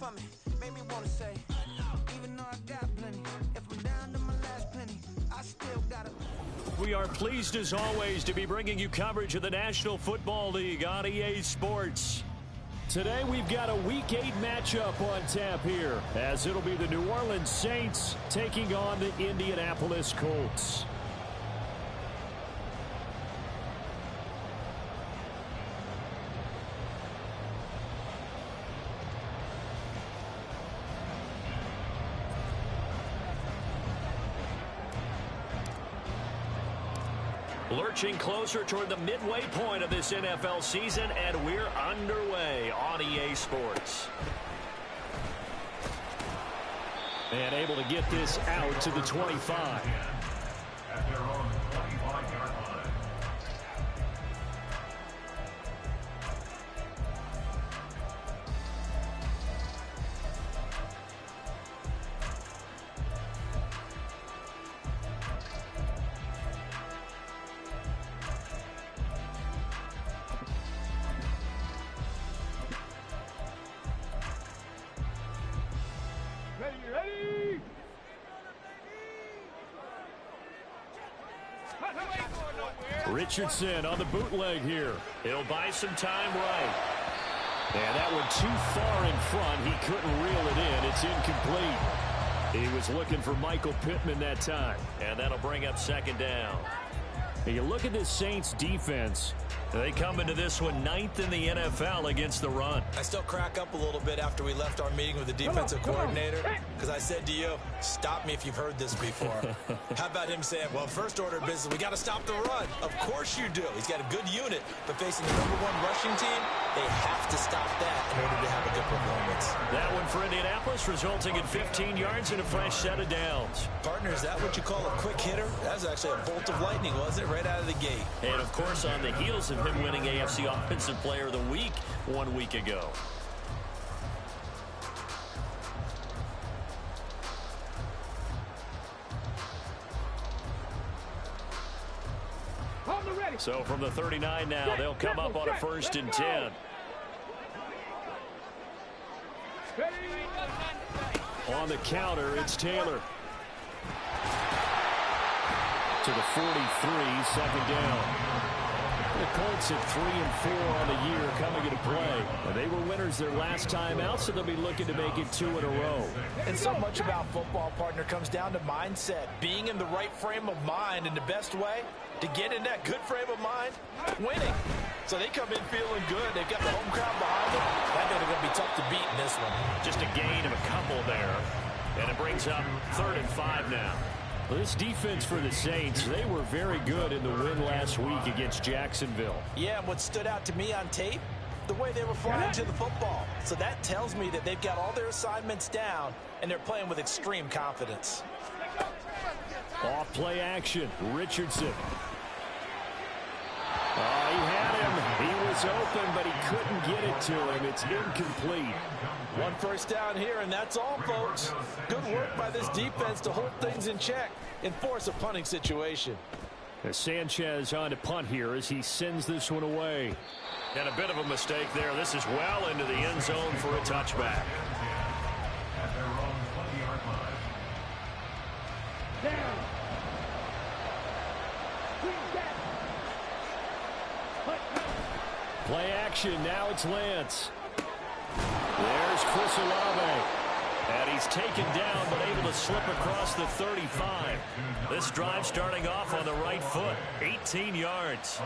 for me. Made me wanna say, even though I got plenty, if I'm down to my last penny, I still gotta. We are pleased as always to be bringing you coverage of the National Football League on EA Sports. Today we've got a Week 8 matchup on tap here, as it'll be the New Orleans Saints taking on the Indianapolis Colts. Lurching closer toward the midway point of this NFL season, and we're underway on EA Sports. And able to get this out to the 25. At their own 25-yard line. Richardson on the bootleg here. He'll buy some time right. And that one too far in front. He couldn't reel it in. It's incomplete. He was looking for Michael Pittman that time. And that'll bring up second down. And you look at this Saints defense. They come into this one 9th in the NFL against the run. I still crack up a little bit after we left our meeting with the defensive coordinator, because I said to you, stop me if you've heard this before. How about him saying, well, first order of business, we got to stop the run. Of course you do. He's got a good unit, but facing the #1 rushing team, they have to stop that in order to have a good performance. That one for Indianapolis, resulting in 15 yards and a fresh set of downs. Partner, is that what you call a quick hitter? That was actually a bolt of lightning, wasn't it, right out of the gate? And, of course, on the heels of him winning AFC Offensive Player of the Week 1 week ago. So from the 39 now, they'll come up on a 1st and 10. On the counter, it's Taylor. To the 43, second down. The Colts at 3-4 on the year coming into play. They were winners their last time out, so they'll be looking to make it 2 in a row. And so much about football, partner, comes down to mindset. Being in the right frame of mind, and the best way to get in that good frame of mind, winning. So they come in feeling good. They've got the home crowd behind them. I think they're going to be tough to beat in this one. Just a gain of a couple there. And it brings up 3rd and 5 now. This defense for the Saints, they were very good in the win last week against Jacksonville. Yeah, and what stood out to me on tape, the way they were flying to the football. So that tells me that they've got all their assignments down, and they're playing with extreme confidence. Off play action, Richardson. Oh, he had him. He was open, but he couldn't get it to him. It's incomplete. 1 first down here, and that's all, folks. Good work by this defense to hold things in check and force a punting situation. Sanchez on to punt here as he sends this one away. And a bit of a mistake there. This is well into the end zone for a touchback. At their own 20-yard line. Play action. Now it's Lance. There's Chris Olave. And he's taken down, but able to slip across the 35. This drive starting off on the right foot. 18 yards.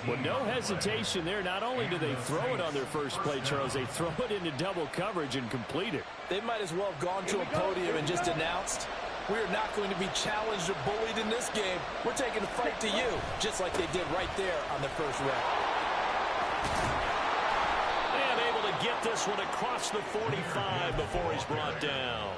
Well, no hesitation there. Not only do they throw it on their first play, Charles, they throw it into double coverage and complete it. They might as well have gone to a podium and just announced, we are not going to be challenged or bullied in this game. We're taking the fight to you, just like they did right there on the first rep. And able to get this one across the 45 before he's brought down.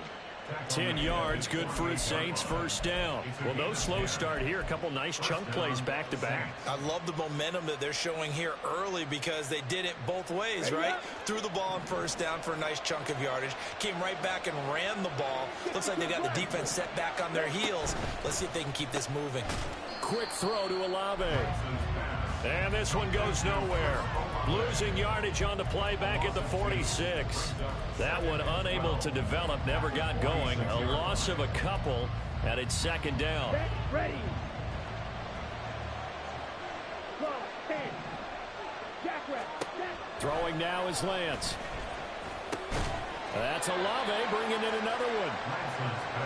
10 yards, good for his Saints, first down. Well, no slow start here. A couple nice chunk plays back-to-back. I love the momentum that they're showing here early because they did it both ways, right? Threw the ball on first down for a nice chunk of yardage. Came right back and ran the ball. Looks like they got the defense set back on their heels. Let's see if they can keep this moving. Quick throw to Olave. And this one goes nowhere. Losing yardage on the play back at the 46. That one unable to develop, never got going. A loss of a couple, and it's second down. Ready. Throwing now is Lance. That's Olave bringing in another one.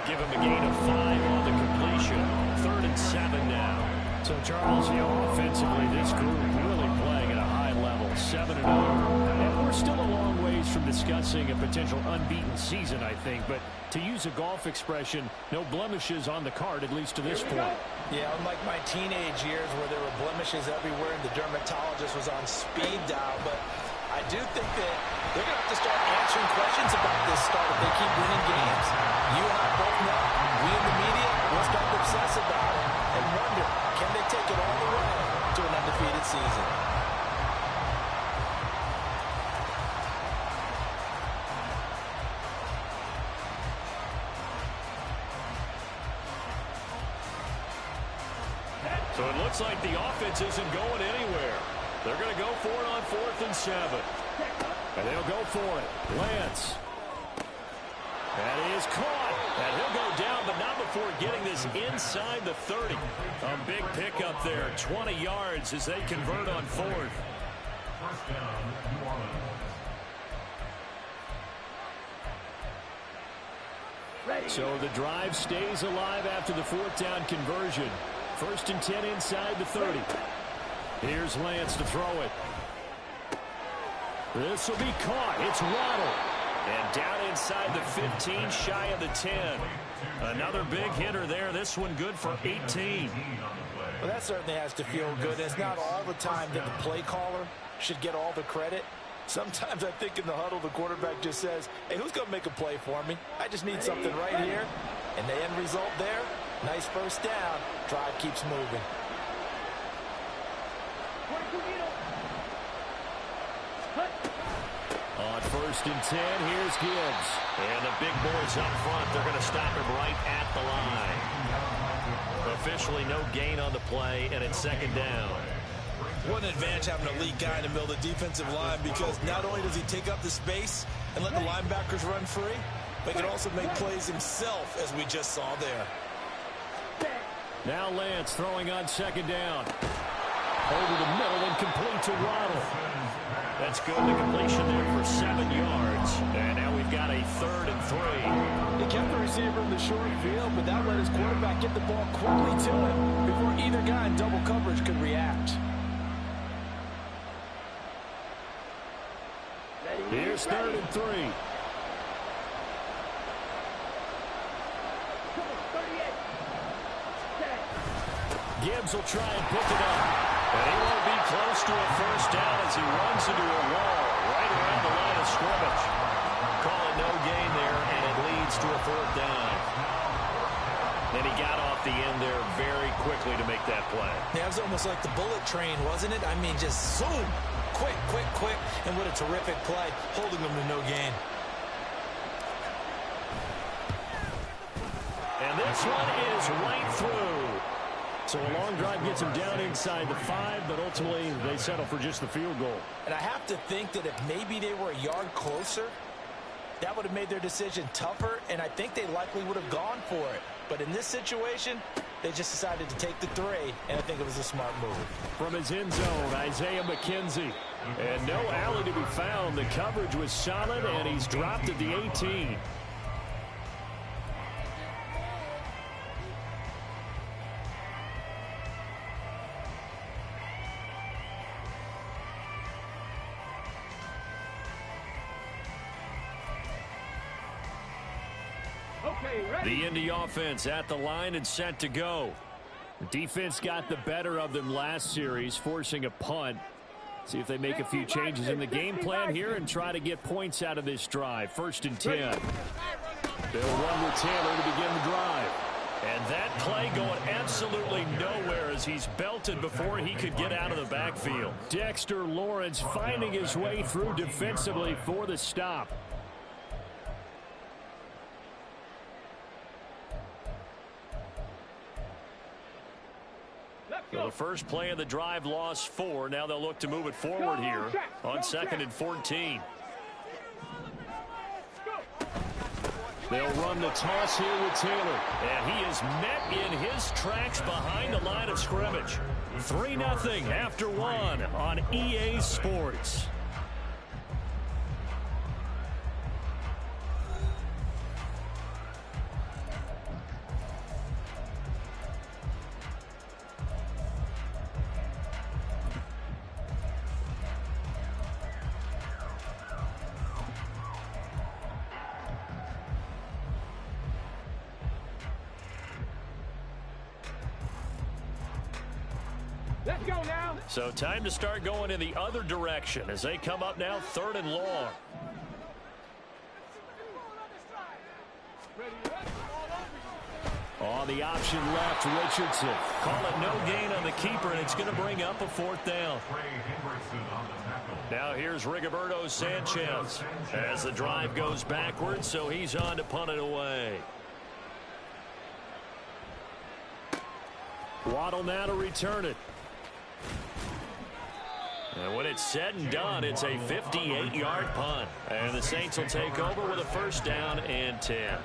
Give him a gain of 5 on the completion. 3rd and 7 now. So, Charles, offensively, this group really playing at a high level, 7-0. And we're still a long ways from discussing a potential unbeaten season, I think. But to use a golf expression, no blemishes on the card, at least to this point. Yeah, unlike my teenage years where there were blemishes everywhere and the dermatologist was on speed dial. But I do think that they're going to have to start answering questions about this start if they keep winning games. You and I both know, we in the media will start to obsess about it and wonder, can they take it all the way to an undefeated season? So it looks like the offense isn't going anywhere. They're going to go for it on 4th and 7. And they'll go for it. Lance. That is caught. And he'll go down, but not before getting this inside the 30. A big pickup there. 20 yards as they convert on 4th. First down, New Orleans. So the drive stays alive after the 4th down conversion. 1st and 10 inside the 30. Here's Lance to throw it. This will be caught. It's Waddle. And down inside the 15, shy of the 10. Another big hitter there. This one good for 18. Well, that certainly has to feel good. It's not all the time that the play caller should get all the credit. Sometimes I think in the huddle, the quarterback just says, hey, who's going to make a play for me? I just need something right here. And the end result there, nice first down. Drive keeps moving. On 1st and 10, here's Gibbs. And the big boys up front, they're going to stop him right at the line. Officially no gain on the play, and it's 2nd down. What an advantage having an elite guy in the middle of the defensive line, because not only does he take up the space and let the linebackers run free, but he can also make plays himself, as we just saw there. Now Lance throwing on 2nd down. Over the middle and complete to Waddle. That's good. The completion there for 7 yards. And now we've got a 3rd and 3. He kept the receiver in the short field, but that let his quarterback get the ball quickly to him before either guy in double coverage could react. Here's 3rd and 3. Gibbs will try and pick it up. And he won't be close to a first down as he runs into a wall right around the line of scrimmage. Call it no gain there, and it leads to a 4th down. And he got off the end there very quickly to make that play. Yeah, it was almost like the bullet train, wasn't it? I mean, just zoom. Quick, quick, quick. And what a terrific play, holding them to no gain. And this one is right through. So a long drive gets them down inside the 5, but ultimately they settle for just the field goal. And I have to think that if maybe they were a yard closer, that would have made their decision tougher, and I think they likely would have gone for it. But in this situation, they just decided to take the 3, and I think it was a smart move. From his end zone, Isaiah McKenzie. And no alley to be found. The coverage was solid, and he's dropped at the 18. The Indy offense at the line and set to go. The defense got the better of them last series, forcing a punt. See if they make a few changes in the game plan here and try to get points out of this drive. 1st and 10. They'll run with Taylor to begin the drive. And that play going absolutely nowhere as he's belted before he could get out of the backfield. Dexter Lawrence finding his way through defensively for the stop. Well, the first play of the drive lost 4. Now they'll look to move it forward here on 2nd and 14. They'll run the toss here with Taylor. And he is met in his tracks behind the line of scrimmage. 3-0 after 1 on EA Sports. Let's go now. So time to start going in the other direction as they come up now 3rd and long. On the option left, Richardson. Call it no gain on the keeper, and it's going to bring up a 4th down. Now here's Rigoberto Sanchez as the drive goes backwards, so he's on to punt it away. Waddle now to return it. And when it's said and done, it's a 58-yard punt. And the Saints will take over with a 1st down and 10.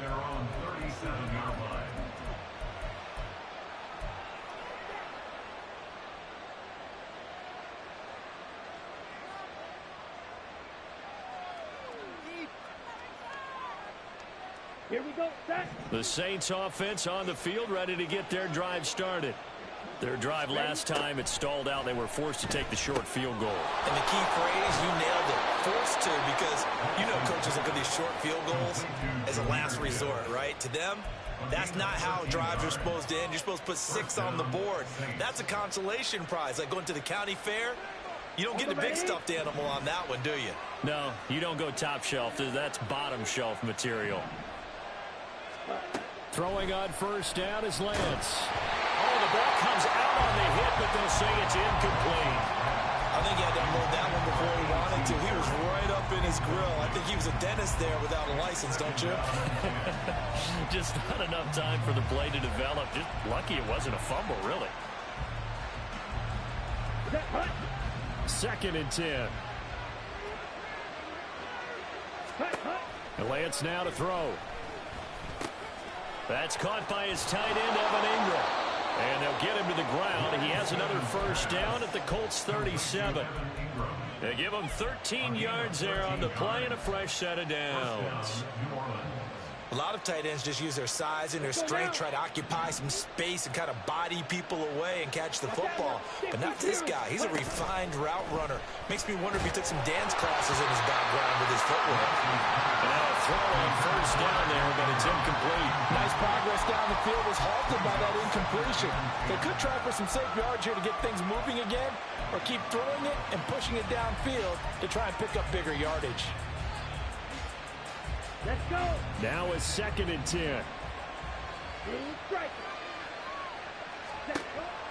Here we go. Set. The Saints offense on the field, ready to get their drive started. Their drive last time, it stalled out. They were forced to take the short field goal. And the key phrase, you nailed it, forced to, because you know coaches look at these short field goals as a last resort, right? To them, that's not how drives are supposed to end. You're supposed to put 6 on the board. That's a consolation prize, like going to the county fair. You don't get the big stuffed animal on that one, do you? No, you don't go top shelf. That's bottom shelf material. Throwing on 1st down is Lance. Oh, the ball comes out on the hit, but they'll say it's incomplete. I think he had to unload that one before he wanted to. He was right up in his grill. I think he was a dentist there without a license, don't you? Just not enough time for the play to develop. Just lucky it wasn't a fumble, really. 2nd and 10. And Lance now to throw. That's caught by his tight end, Evan Ingram. And they'll get him to the ground. He has another 1st down at the Colts 37. They give him 13 yards there on the play and a fresh set of downs. A lot of tight ends just use their size and their strength, try to occupy some space and kind of body people away and catch the football. But not this guy. He's a refined route runner. Makes me wonder if he took some dance classes in his background with his footwork. Now a throw on 1st down there, but it's incomplete. Nice progress down the field was halted by that incompletion. They could try for some safe yards here to get things moving again, or keep throwing it and pushing it downfield to try and pick up bigger yardage. Let's go. Now a 2nd and 10.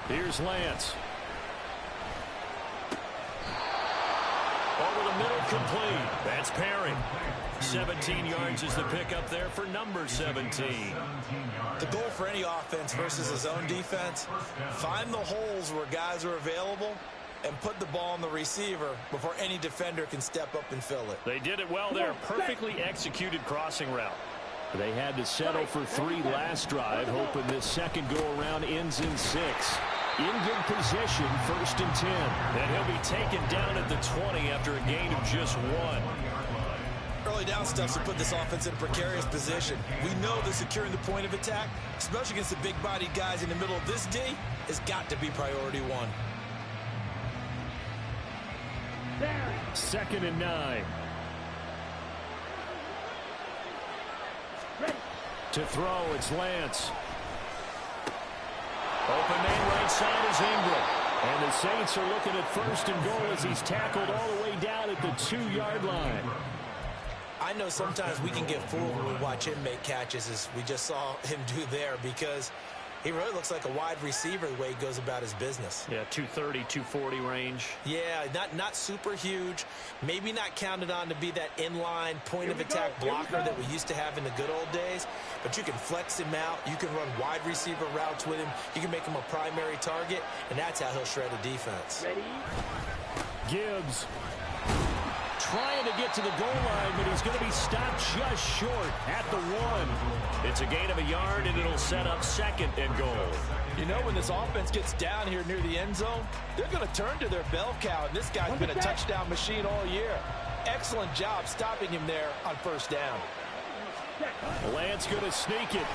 Here's Lance. Over the middle, complete. That's Perry. 17 yards is the pickup there for number 17. The goal for any offense versus his own defense, find the holes where guys are available and put the ball on the receiver before any defender can step up and fill it. They did it well there. Perfectly executed crossing route. They had to settle for 3 last drive, hoping this second go-around ends in 6. In good position, 1st and 10. And he'll be taken down at the 20 after a gain of just 1. Early down stuff to put this offense in a precarious position. We know that securing the point of attack, especially against the big-bodied guys in the middle of this D, has got to be priority 1. 2nd and 9. To throw, it's Lance. Open man right side is Ingram. And the Saints are looking at 1st and goal as he's tackled all the way down at the 2-yard line. I know sometimes we can get fooled when we watch him make catches, as we just saw him do there, because He really looks like a wide receiver the way he goes about his business. Yeah, 230, 240 range. Yeah, not super huge. Maybe not counted on to be that inline point-of-attack blocker that we used to have in the good old days. But you can flex him out. You can run wide receiver routes with him. You can make him a primary target, and that's how he'll shred a defense. Gibbs trying to get to the goal line, but he's going to be stopped just short at the 1. It's a gain of a yard, and it'll set up 2nd and goal. You know, when this offense gets down here near the end zone, they're going to turn to their bell cow, and this guy's been a touchdown machine all year. Excellent job stopping him there on 1st down. Lance going to sneak it,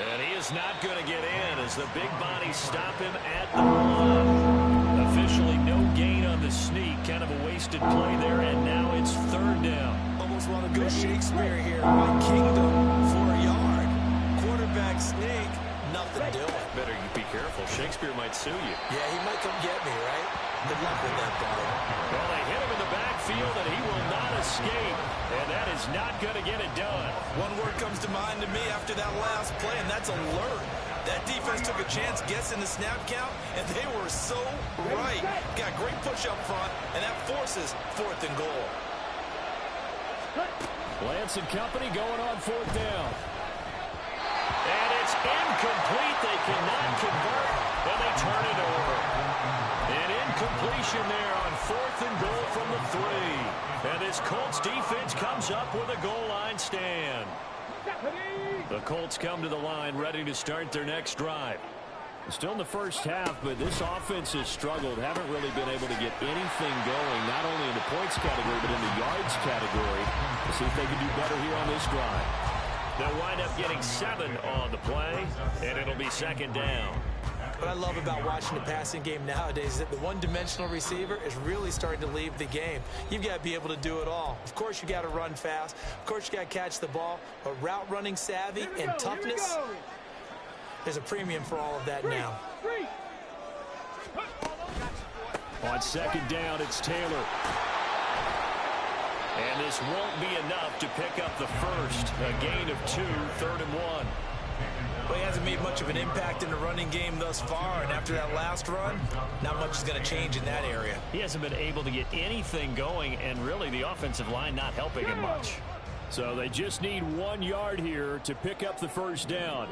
and he is not going to get in as the big bodies stop him at the 1. Officially no gain on the sneak, kind of a wasted play there, and now it's 3rd down. Almost want to go Shakespeare here. My kingdom for a yard. Quarterback sneak, nothing doing. Better be careful. Shakespeare might sue you. Yeah, he might come get me, right? Good luck with that ball. Well, they hit him in the backfield, and he will not escape. And that is not going to get it done. One word comes to mind to me after that last play, and that's alert. That defense took a chance guessing the snap count, and they were so right. Got great push up front, and that forces 4th and goal. Lance and company going on 4th down. And it's incomplete. They cannot convert, and they turn it over. An incompletion there on 4th and goal from the 3. And this Colts defense comes up with a goal line stand. The Colts come to the line ready to start their next drive. Still in the first half, but this offense has struggled. Haven't really been able to get anything going, not only in the points category, but in the yards category. We'll see if they can do better here on this drive. They'll wind up getting 7 on the play, and it'll be 2nd down. What I love about watching the passing game nowadays is that the one-dimensional receiver is really starting to leave the game. You've got to be able to do it all. Of course, you got to run fast. Of course, you got to catch the ball. But route running savvy and toughness, there's a premium for all of that now. On 2nd down, it's Taylor. And this won't be enough to pick up the first. A gain of 2, 3rd and 1. Well, he hasn't made much of an impact in the running game thus far, and after that last run, not much is going to change in that area. He hasn't been able to get anything going, and really the offensive line not helping him much. So they just need 1 yard here to pick up the first down.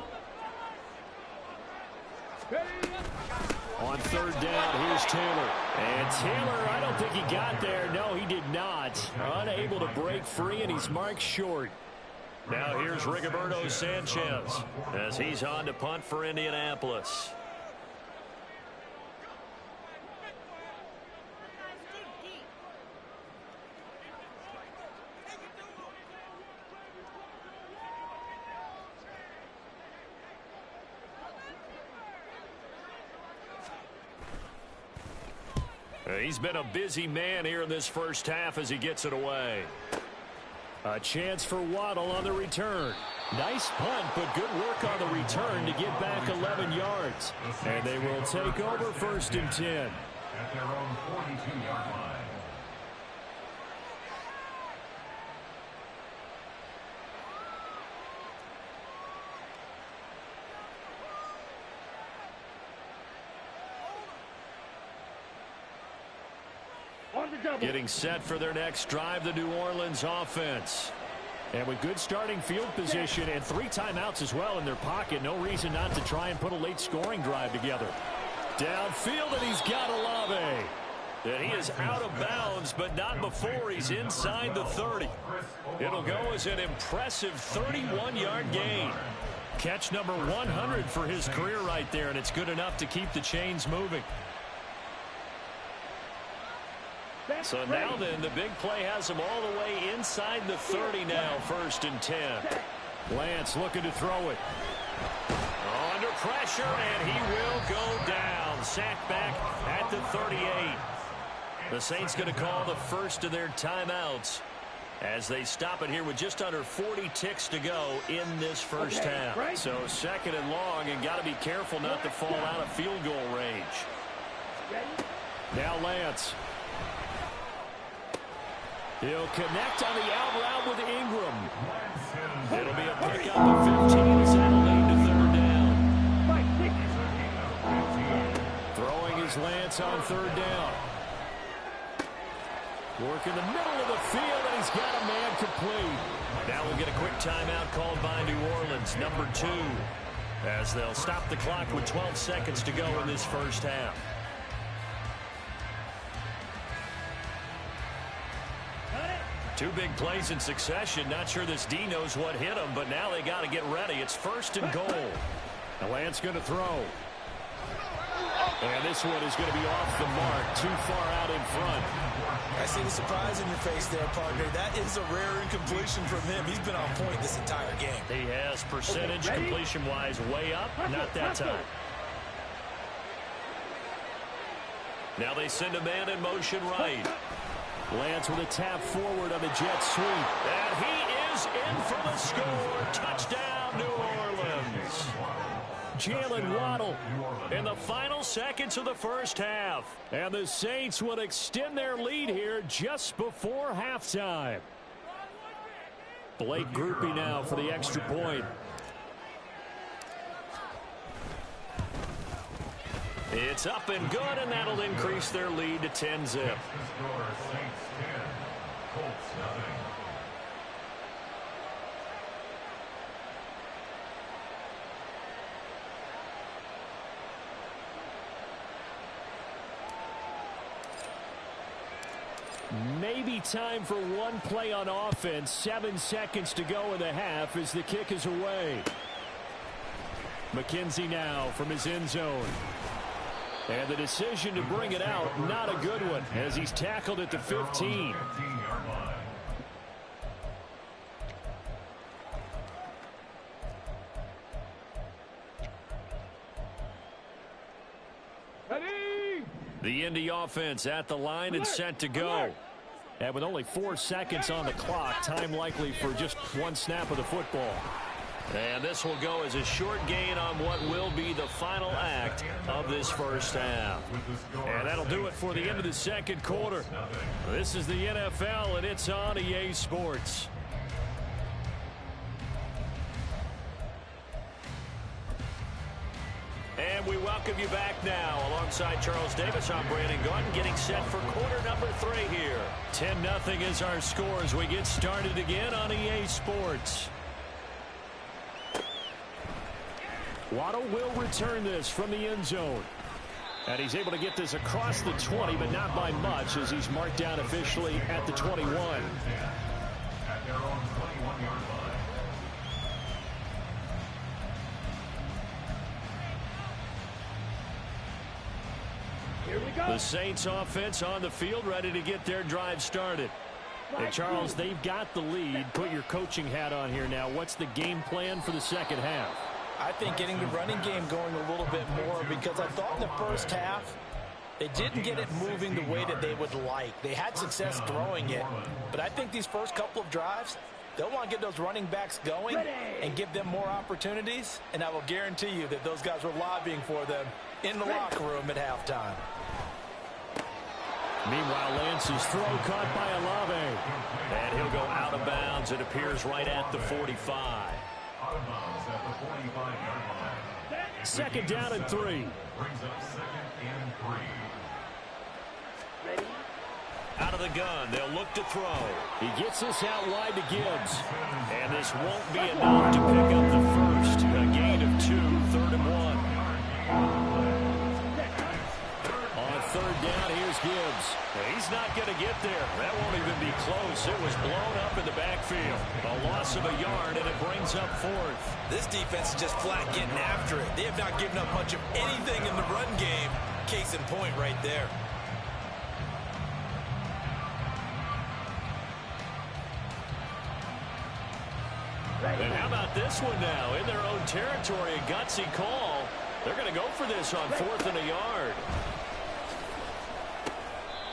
On 3rd down, here's Taylor. And Taylor, I don't think he got there. No, he did not. Unable to break free, and he's marked short. Now here's Rigoberto Sanchez as he's on to punt for Indianapolis. He's been a busy man here in this first half as he gets it away. A chance for Waddle on the return. Nice punt, but good work on the return to get back 11 yards. And they will take over 1st and 10. At their own 42-yard line. Getting set for their next drive, the New Orleans offense. And with good starting field position and 3 timeouts as well in their pocket, no reason not to try and put a late scoring drive together. Downfield, and he's got Olave. And he is out of bounds, but not before he's inside the 30. It'll go as an impressive 31-yard gain. Catch number 100 for his career right there, and it's good enough to keep the chains moving. So now then, the big play has him all the way inside the 30 now, 1st and 10. Lance looking to throw it. Under pressure, and he will go down. Sacked back at the 38. The Saints going to call the first of their timeouts as they stop it here with just under 40 ticks to go in this first half. So 2nd and long, and got to be careful not to fall out of field goal range. Now Lance. He'll connect on the out route with Ingram. It'll be a pickup of 15 as that'll lead to 3rd down. is Lance on third down. Work in the middle of the field, and he's got a man complete. Now we'll get a quick timeout called by New Orleans, number 2, as they'll stop the clock with 12 seconds to go in this first half. Two big plays in succession. Not sure this D knows what hit him, but now they got to get ready. It's first and goal. Now Lance going to throw. And this one is going to be off the mark, too far out in front. I see the surprise in your face there, partner. That is a rare incompletion from him. He's been on point this entire game. He has percentage completion-wise way up. Not that time. Now they send a man in motion right. Lance with a tap forward on the jet sweep. And he is in for the score. Touchdown, New Orleans. Jalen Waddle in the final seconds of the first half. And the Saints will extend their lead here just before halftime. Blake Grupe now for the extra point. It's up and good, and that'll increase their lead to 10-zip. Maybe time for one play on offense. 7 seconds to go in the half as the kick is away. McKenzie now from his end zone. And the decision to bring it out, not a good one, as he's tackled at the 15. The Indy offense at the line and set to go. And with only 4 seconds on the clock, time likely for just one snap of the football. And this will go as a short gain on what will be the final act of this first half. And that'll do it for the end of the second quarter. This is the NFL, and it's on EA Sports. And we welcome you back now. Alongside Charles Davis, I'm Brandon Gaudin, getting set for quarter number 3 here. 10-0 is our score as we get started again on EA Sports. Waddle will return this from the end zone. And he's able to get this across the 20, but not by much, as he's marked down officially at the 21. At their own 21-yard line. Here we go. The Saints offense on the field, ready to get their drive started. And Charles, they've got the lead. Put your coaching hat on here now. What's the game plan for the second half? I think getting the running game going a little bit more, because I thought in the first half they didn't get it moving the way that they would like. They had success throwing it, but I think these first couple of drives, they'll want to get those running backs going and give them more opportunities, and I will guarantee you that those guys were lobbying for them in the locker room at halftime. Meanwhile, Lance's throw caught by Olave. And he'll go out of bounds. It appears right at the 45. Out of bounds at the 45-yard line. Second down and 3. Brings up second and 3. Out of the gun, they'll look to throw. He gets this out wide to Gibbs. And this won't be enough to pick up the first. A gain of 2, 3rd and 1. On third down, here's Gibbs. He's not going to get there. That won't even be close. It was blown up in the backfield. A loss of a yard, and it brings up 4th. This defense is just flat getting after it. They have not given up much of anything in the run game. Case in point right there. And how about this one now? In their own territory, a gutsy call. They're going to go for this on 4th and a yard.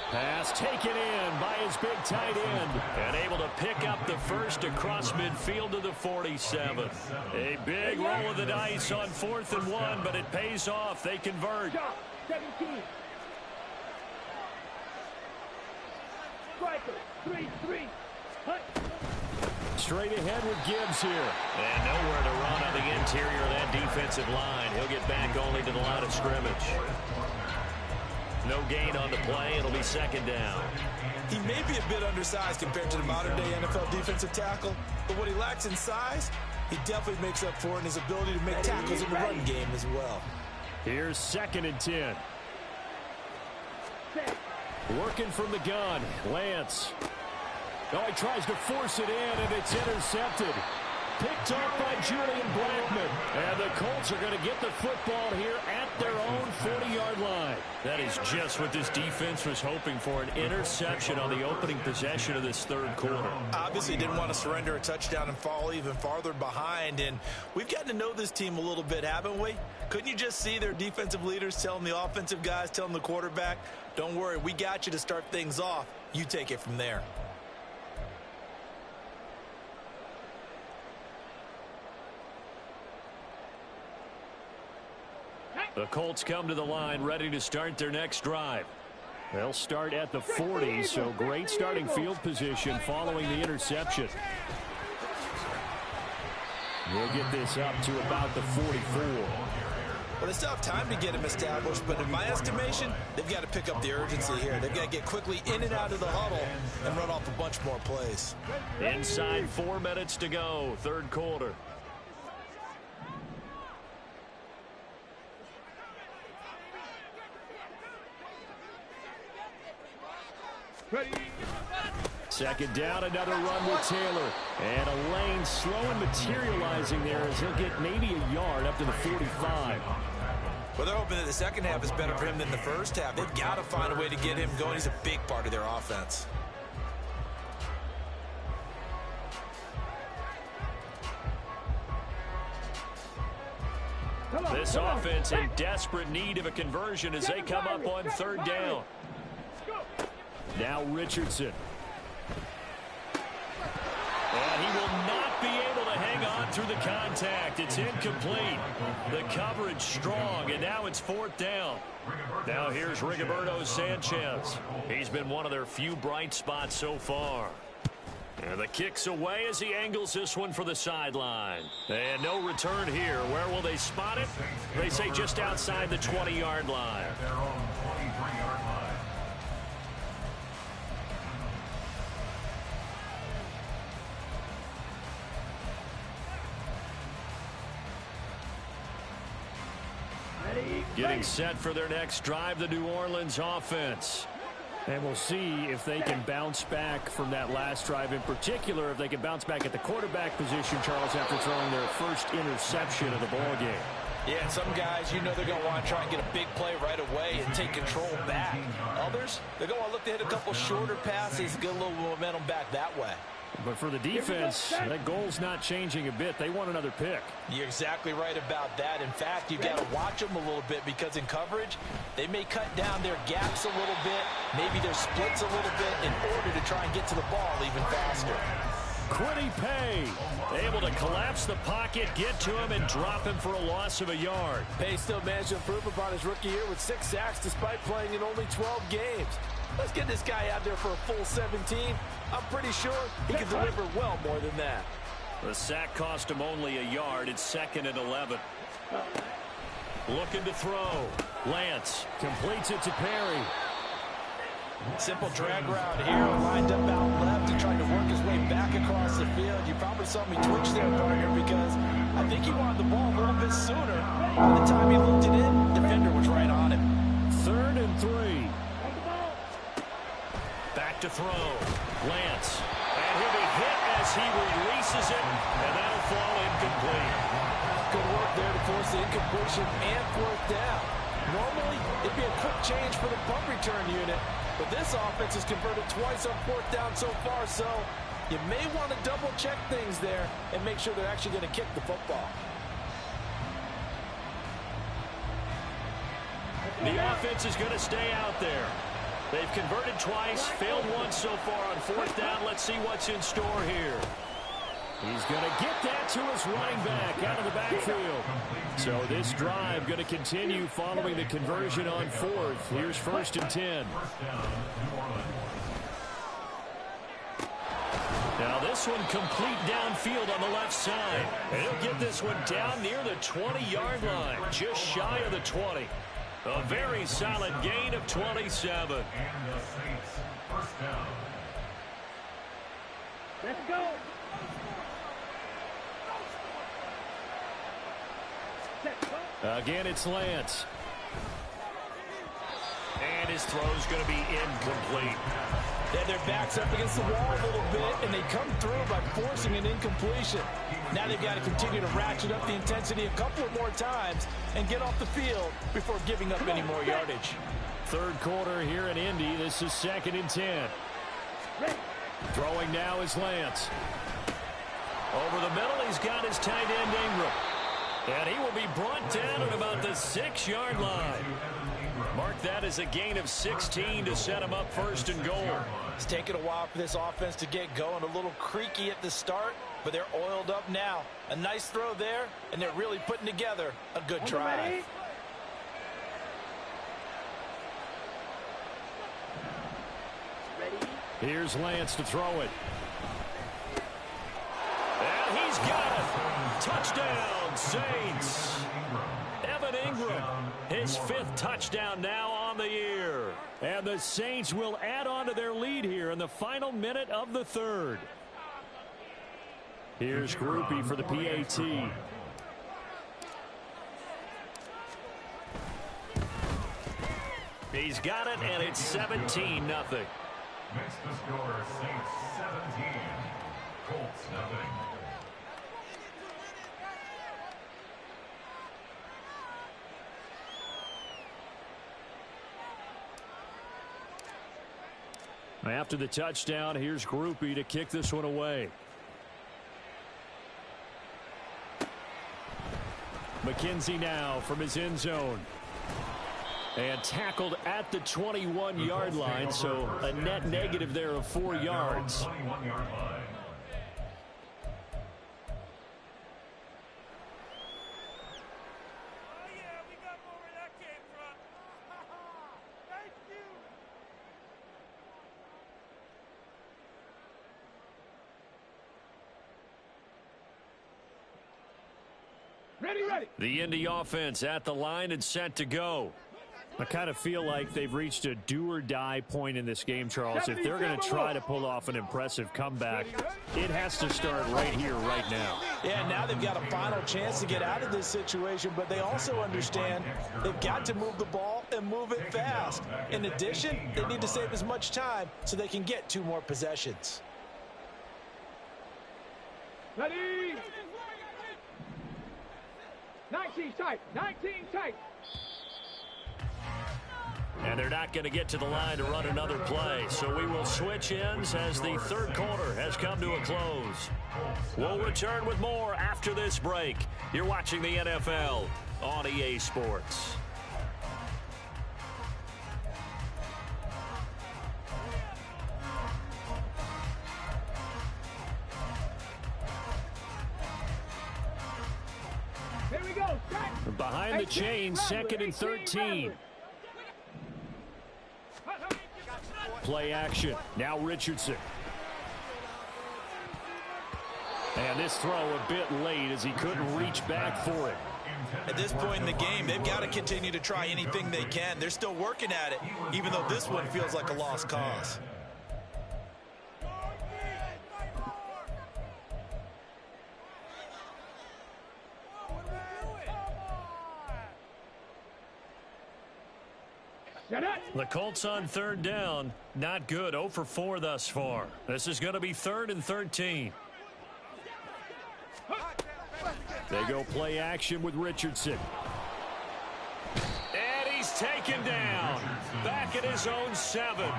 Pass taken in by his big tight end. And able to pick up the first across midfield to the 47. A big roll of the dice on 4th and 1, but it pays off. They convert. 17. Striker, 3-3. Straight ahead with Gibbs here. And nowhere to run on the interior of that defensive line. He'll get back only to the line of scrimmage. No gain on the play. It'll be second down. He may be a bit undersized compared to the modern-day NFL defensive tackle, but what he lacks in size, he definitely makes up for in his ability to make tackles in the run game as well. Here's 2nd and 10. Working from the gun, Lance. Oh, he tries to force it in, and it's intercepted. Picked off by Julian Blackmon. And the Colts are going to get the football here at their own 40-yard line. That is just what this defense was hoping for, an interception on the opening possession of this third quarter. Obviously didn't want to surrender a touchdown and fall even farther behind. And we've gotten to know this team a little bit, haven't we? Couldn't you just see their defensive leaders telling the offensive guys, telling the quarterback, don't worry, we got you to start things off. You take it from there. The Colts come to the line ready to start their next drive. They'll start at the 40, so great starting field position following the interception. We'll get this up to about the 44. Well, they still have time to get him established, but in my estimation, they've got to pick up the urgency here. They've got to get quickly in and out of the huddle and run off a bunch more plays. Inside 4 minutes to go, third quarter. Ready. Second down, another run with Taylor. And a lane slow and materializing there as he'll get maybe a yard up to the 45. Well, they're hoping that the second half is better for him than the first half. They've got to find a way to get him going. He's a big part of their offense. This offense in desperate need of a conversion as they come up on third down. Now Richardson. And he will not be able to hang on through the contact. It's incomplete. The coverage strong, and now it's 4th down. Now here's Rigoberto Sanchez. He's been one of their few bright spots so far. And the kick's away as he angles this one for the sideline. And no return here. Where will they spot it? They say just outside the 20-yard line. Their own 23-yard line. Getting set for their next drive, the New Orleans offense. And we'll see if they can bounce back from that last drive, in particular, if they can bounce back at the quarterback position, Charles, after throwing their first interception of the ballgame. Yeah, and some guys, you know they're going to want to try and get a big play right away and take control back. Others, they're going to look to hit a couple shorter passes, get a little momentum back that way. But for the defense, that goal's not changing a bit. They want another pick. You're exactly right about that. In fact, you've got to watch them a little bit because in coverage, they may cut down their gaps a little bit, maybe their splits a little bit in order to try and get to the ball even faster. Kwity Paye able to collapse the pocket, get to him, and drop him for a loss of a yard. Paye still managed to improve upon his rookie year with 6 sacks despite playing in only 12 games. Let's get this guy out there for a full 17. I'm pretty sure he can deliver well more than that. The sack cost him only a yard. It's 2nd and 11. Looking to throw. Lance completes it to Perry. Simple drag route here, lined up out left and trying to work his way back across the field. You probably saw me twitch there, partner, because I think he wanted the ball a little bit sooner. By the time he looked it in, defender was right on him. 3rd and 3. Back to throw. Lance. And he'll be hit as he releases it, and that'll fall incomplete. Good work there to force the incompletion and 4th down. Normally, it'd be a quick change for the punt return unit, but this offense has converted twice on 4th down so far, so you may want to double-check things there and make sure they're actually going to kick the football. The offense is going to stay out there. They've converted twice, failed once so far on 4th down. Let's see what's in store here. He's going to get that to his running back out of the backfield. So this drive going to continue following the conversion on 4th. Here's 1st and 10. Now this one complete downfield on the left side. And he'll get this one down near the 20-yard line, just shy of the 20. A very solid gain of 27. And the Saints, first down. Let's go. Again, it's Lance. And his throw's going to be incomplete. They had their backs up against the wall a little bit, and they come through by forcing an incompletion. Now they've got to continue to ratchet up the intensity a couple of more times and get off the field before giving up any more yardage. Third quarter here in Indy. This is 2nd and 10. Throwing now is Lance. Over the middle, he's got his tight end Ingram. And he will be brought down at about the 6-yard line. Mark that as a gain of 16 to set him up 1st and goal. It's taken a while for this offense to get going. A little creaky at the start, but they're oiled up now. A nice throw there, and they're really putting together a good drive. Here's Lance to throw it. And he's got it. Touchdown, Saints. Evan Ingram, his 5th touchdown now on the year. And the Saints will add on to their lead here in the final minute of the 3rd. Here's Grupe for the PAT. He's got it, and it's 17-0. Makes the score Saints 17, Colts nothing. After the touchdown, here's Grupe to kick this one away. McKenzie now from his end zone. And tackled at the 21-yard line, so a net negative there of 4 yards. 21-yard line. Ready. The Indy offense at the line and set to go. I kind of feel like they've reached a do-or-die point in this game, Charles. If they're going to try to pull off an impressive comeback, it has to start right here, right now. Yeah, now they've got a final chance to get out of this situation, but they also understand they've got to move the ball and move it fast. In addition, they need to save as much time so they can get 2 more possessions. Ready. 19 tight. 19 tight. And they're not going to get to the line to run another play. So we will switch ends as the 3rd quarter has come to a close. We'll return with more after this break. You're watching the NFL on EA Sports. Here we go. Behind the chains, 2nd and 13. Play action. Now Richardson. And this throw a bit late as he couldn't reach back for it. At this point in the game, they've got to continue to try anything they can. They're still working at it, even though this one feels like a lost cause. The Colts on 3rd down. Not good. 0 for 4 thus far. This is going to be 3rd and 13. They go play action with Richardson. And he's taken down. Back at his own 7.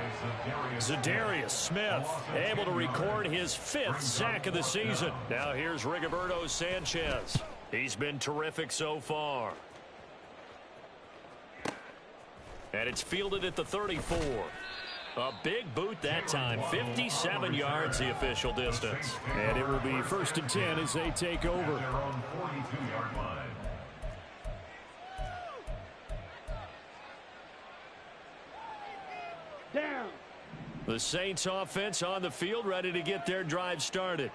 Za'Darius Smith able to record his 5th sack of the season. Now here's Rigoberto Sanchez. He's been terrific so far. And it's fielded at the 34. A big boot that time. 57 yards the official distance. And it will be 1st and 10 as they take over. Their own 42-yard line. Down. The Saints offense on the field ready to get their drive started.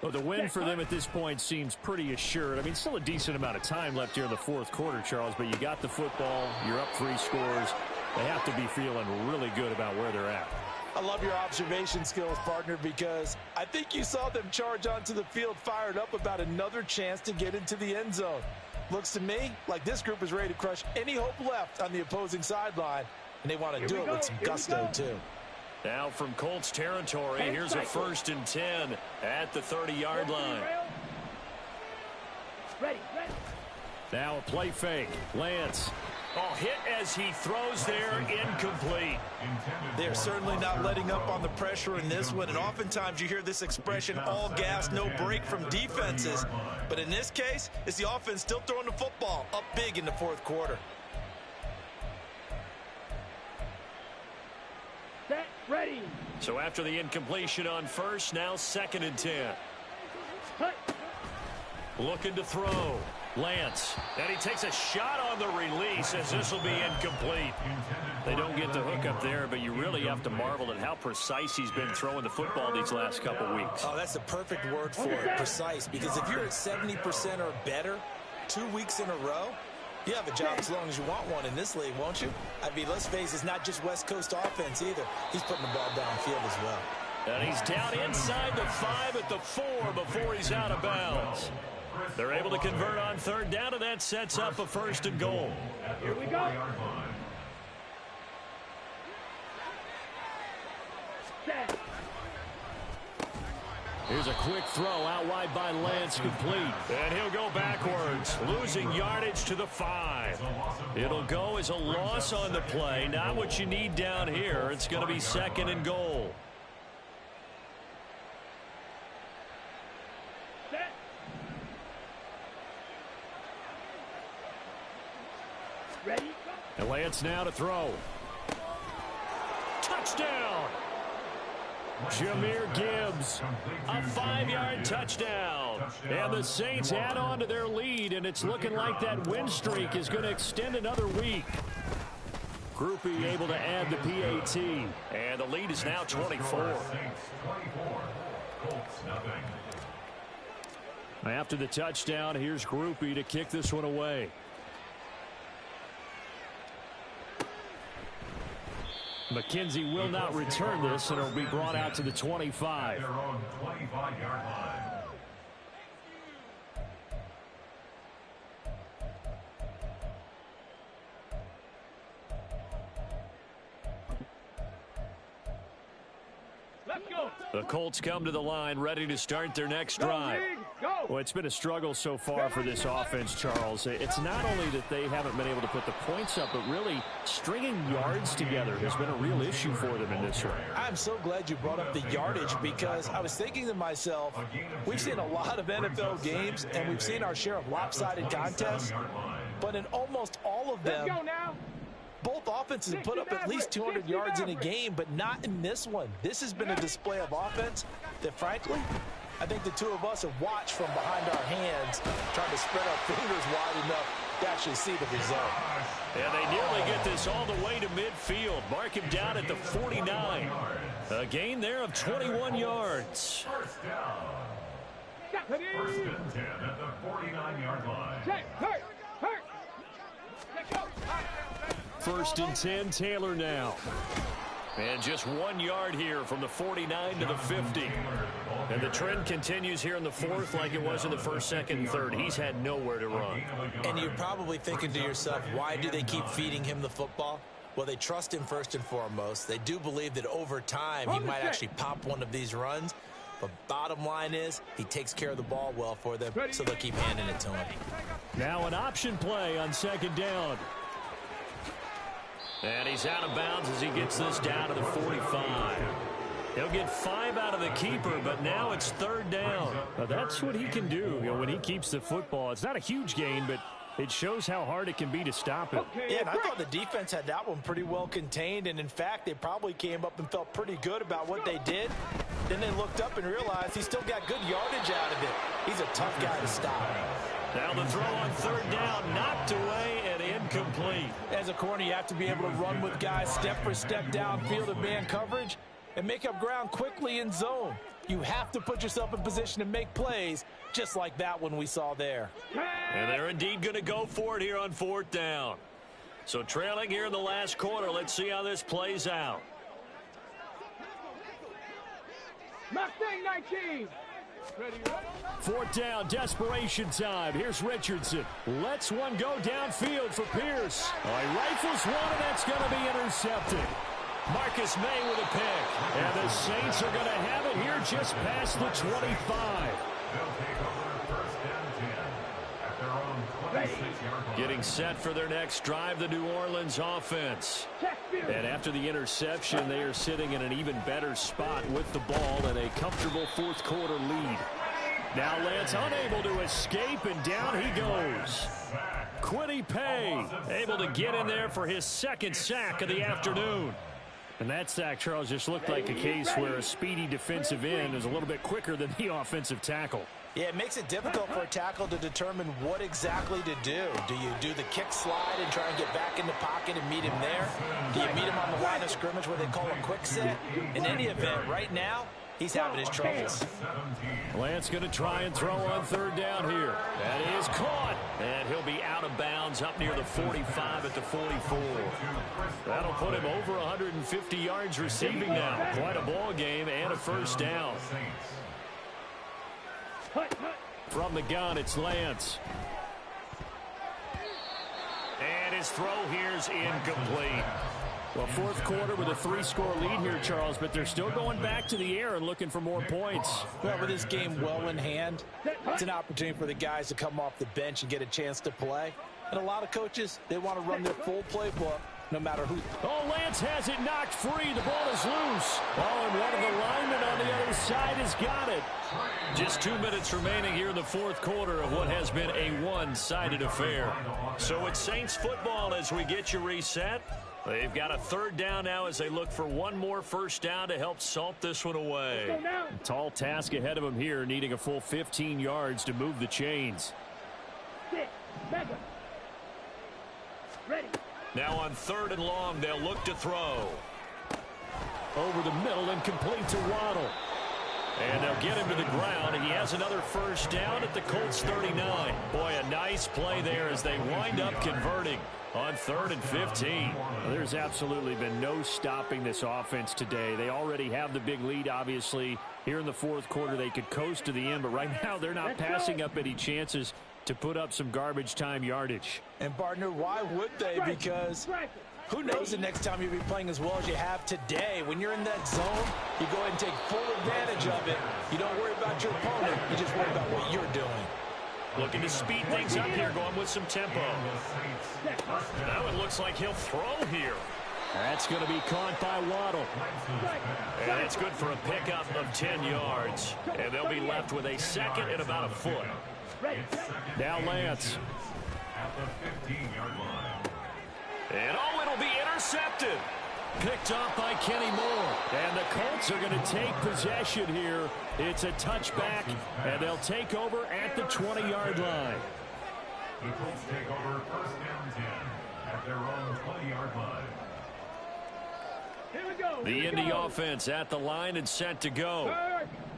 Well, the win for them at this point seems pretty assured. I mean, still a decent amount of time left here in the fourth quarter, Charles, but you got the football. You're up 3 scores. They have to be feeling really good about where they're at. I love your observation skills, partner, because I think you saw them charge onto the field fired up about another chance to get into the end zone. Looks to me like this group is ready to crush any hope left on the opposing sideline, and they want to do it with some gusto, too. Now from Colts territory, here's a 1st and 10 at the 30-yard line. Ready. Now a play fake. Lance. Oh, hit as he throws there, incomplete. They're certainly not letting up on the pressure in this one, and oftentimes you hear this expression, all gas, no break from defenses. But in this case, it's the offense still throwing the football up big in the fourth quarter. Set. Ready. So after the incompletion on 1st, now 2nd and 10. Cut. Looking to throw. Lance. And he takes a shot on the release as this will be incomplete. They don't get the hook up there, but you really have to marvel at how precise he's been throwing the football these last couple weeks. Oh, that's the perfect word for it, precise. Because if you're at 70% or better 2 weeks in a row, you have a job as long as you want one in this league, won't you? I mean, let's face it, it's not just West Coast offense either. He's putting the ball downfield as well. And he's down inside the 5 at the 4 before he's out of bounds. They're able to convert on 3rd down, and that sets up a 1st and goal. Here we go. Set. Here's a quick throw out wide by Lance, complete. And he'll go backwards, losing yardage to the 5. It'll go as a loss on the play. Not what you need down here. It's going to be 2nd and goal. Set. Ready. And Lance now to throw. Touchdown! Jahmyr Gibbs, a 5-yard touchdown. And the Saints add on to their lead, and it's looking like that win streak is going to extend another week. Groupie able to add the PAT, and the lead is now 24. After the touchdown, here's Groupie to kick this one away. McKenzie will not return this, and it'll be brought out to the 25. Their own 25-yard line. Let's go. The Colts come to the line, ready to start their next drive. Go. Well, it's been a struggle so far for this offense, Charles. It's not only that they haven't been able to put the points up, but really stringing yards together has been a real issue for them in this one. I'm so glad you brought up the yardage, because I was thinking to myself, we've seen a lot of NFL games, and we've seen our share of lopsided contests, but in almost all of them, Let's go now. both offenses have put up at least 200 yards in a game, but not in this one. This has been a display of offense that, frankly, I think the two of us have watched from behind our hands, trying to spread our fingers wide enough to actually see the result. And they nearly get this all the way to midfield. Mark him down at the 49. A gain there of 21 yards. First down. First and 10 at the 49-yard line. Check. Hurt. Let's go. 1st and 10, Taylor now. And just 1 yard here from the 49 to the 50. And the trend continues here in the 4th like it was in the 1st, 2nd, and 3rd. He's had nowhere to run. And you're probably thinking to yourself, why do they keep feeding him the football? Well, they trust him first and foremost. They do believe that over time he might actually pop one of these runs. But bottom line is, he takes care of the ball well for them, so they'll keep handing it to him. Now an option play on 2nd down. And he's out of bounds as he gets this down to the 45. He'll get 5 out of the keeper, but now it's 3rd down. Now that's what he can do, when he keeps the football. It's not a huge gain, but it shows how hard it can be to stop it. Yeah, and I thought the defense had that one pretty well contained, and in fact, they probably came up and felt pretty good about what they did. Then they looked up and realized he still got good yardage out of it. He's a tough guy to stop. Now the throw on 3rd down, knocked away and incomplete. As a corner, you have to be able to run with guys step for step downfield in man coverage and make up ground quickly in zone. You have to put yourself in position to make plays, just like that one we saw there. And they're indeed going to go for it here on 4th down. So trailing here in the last quarter. Let's see how this plays out. Mustang 19. Ready, ready. 4th down, desperation time. Here's Richardson. Lets one go downfield for Pierce. He rifles one, and that's going to be intercepted. Marcus May with a pick. And the Saints are going to have it here just past the 25. They'll take over 1st and 10 at their own 26-yard line. Getting set for their next drive, the New Orleans offense. And after the interception, they are sitting in an even better spot with the ball and a comfortable 4th quarter lead. Now Lance unable to escape, and down he goes. Kwity Paye able to get in there for his 2nd sack of the afternoon. And that sack, Charles, just looked like a case where a speedy defensive end is a little bit quicker than the offensive tackle. Yeah, it makes it difficult for a tackle to determine what exactly to do. Do you do the kick slide and try and get back in the pocket and meet him there? Do you meet him on the line of scrimmage where they call a quick set? In any event, right now, he's having his troubles. Lance going to try and throw on 3rd down here. That is caught. And he'll be out of bounds up near the 45 at the 44. That'll put him over 150 yards receiving now. Quite a ball game and a 1st down. From the gun, it's Lance. And his throw here's incomplete. Well, 4th quarter with a 3-score lead here, Charles, but they're still going back to the air and looking for more points. Well, with this game well in hand, it's an opportunity for the guys to come off the bench and get a chance to play. And a lot of coaches, they want to run their full playbook no matter who. Oh, Lance has it knocked free. The ball is loose. Oh, and one of the linemen on the other side has got it. Just 2 minutes remaining here in the 4th quarter of what has been a one-sided affair. So it's Saints football as we get you reset. They've got a 3rd down now as they look for one more 1st down to help salt this one away. A tall task ahead of them here, needing a full 15 yards to move the chains. Ready. Now on 3rd and long, they'll look to throw. Over the middle and complete to Waddle. And they'll get him to the ground, and he has another 1st down at the Colts 39. Boy, a nice play there as they wind up converting on 3rd and 15. Well, there's absolutely been no stopping this offense today. They already have the big lead, obviously. Here in the 4th quarter, they could coast to the end, but right now they're not passing up any chances to put up some garbage time yardage. And, partner, why would they? Because who knows the next time you'll be playing as well as you have today. When you're in that zone, you go ahead and take full advantage of it. You don't worry about your opponent. You just worry about what you're doing. Looking to speed things up here, going with some tempo. Now it looks like he'll throw here. That's going to be caught by Waddle. And it's good for a pickup of 10 yards. And they'll be left with a 2nd and about a foot. Now Lance. At the 15-yard line. And oh, it'll be intercepted. Picked off by Kenny Moore. And the Colts are going to take possession here. It's a touchback, and they'll take over at the 20-yard line. The Colts take over 1st and 10 at their own 20-yard line. Here we go. The Indy offense at the line and set to go.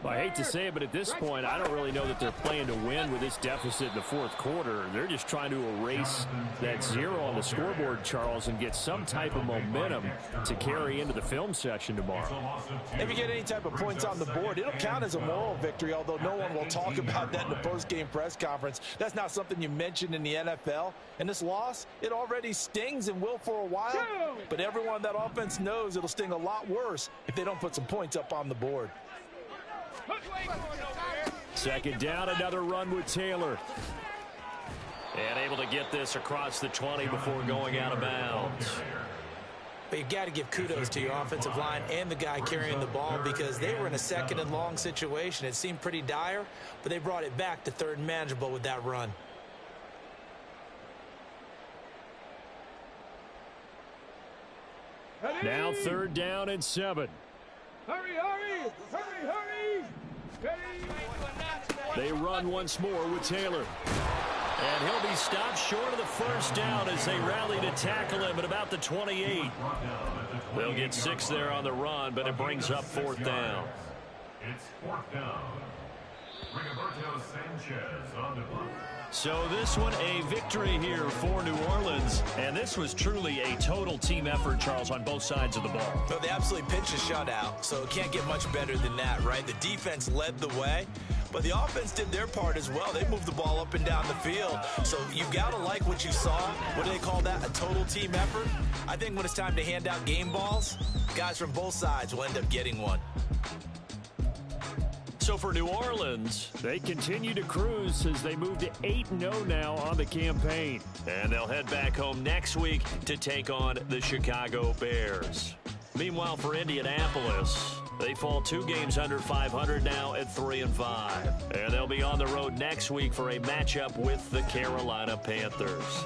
Well, I hate to say it, but at this point, I don't really know that they're playing to win with this deficit in the 4th quarter. They're just trying to erase that 0 on the scoreboard, Charles, and get some type of momentum to carry into the film session tomorrow. If you get any type of points on the board, it'll count as a moral victory, although no one will talk about that in the post-game press conference. That's not something you mentioned in the NFL. And this loss, it already stings and will for a while. But everyone on that offense knows it'll sting a lot worse if they don't put some points up on the board. 2nd down, another run with Taylor. And able to get this across the 20 before going out of bounds. But you've got to give kudos to your offensive line and the guy carrying the ball because they were in a 2nd and long situation. It seemed pretty dire, but they brought it back to 3rd and manageable with that run. Now 3rd down and 7. Hurry, hurry, hurry, hurry. Ready. They run once more with Taylor. And he'll be stopped short of the 1st down as they rally to tackle him at about the 28. They'll get 6 there on the run, but it brings up 4th down. It's fourth down. Rigoberto Sanchez on the punt. So this one a victory here for New Orleans, and this was truly a total team effort, Charles, on both sides of the ball. No, they absolutely pitched a shutout, so it can't get much better than that, right? The defense led the way, but the offense did their part as well. They moved the ball up and down the field, so you got to like what you saw. What do they call that, a total team effort? I think when it's time to hand out game balls, guys from both sides will end up getting one. So for New Orleans, they continue to cruise as they move to 8-0 now on the campaign. And they'll head back home next week to take on the Chicago Bears. Meanwhile, for Indianapolis, they fall 2 games under 500 now at 3-5. And they'll be on the road next week for a matchup with the Carolina Panthers.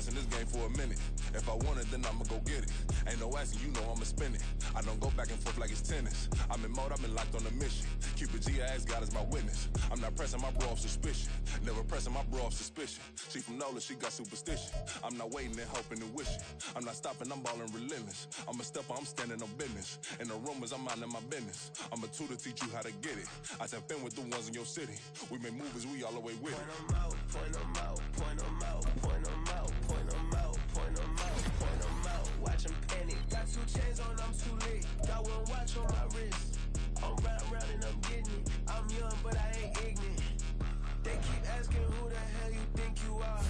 In this game for a minute. If I want it, then I'ma go get it. Ain't no asking, you know I'ma spend it. I don't go back and forth like it's tennis. I'm in mode, I've been locked on a mission. Cupid G, I ask God as my witness. I'm not pressing my bro off suspicion. Never pressing my bro off suspicion. She from Nola, she got superstition. I'm not waiting and hoping and wishing. I'm not stopping, I'm balling relentless. I'm a stepper, I'm standing on business. In the rumors, I'm minding my business. I'm a tutor, teach you how to get it. I tap in with the ones in your city. We make movies, we all the way with it. Point them out, point them out, point them out, point them out, point them out, point them out, point them out. Watch them panic. Got 2 chains on, I'm too late. Got 1 watch on my wrist. I'm round and I'm getting it. I'm young, but I ain't ignorant. They keep asking who the hell you think you are.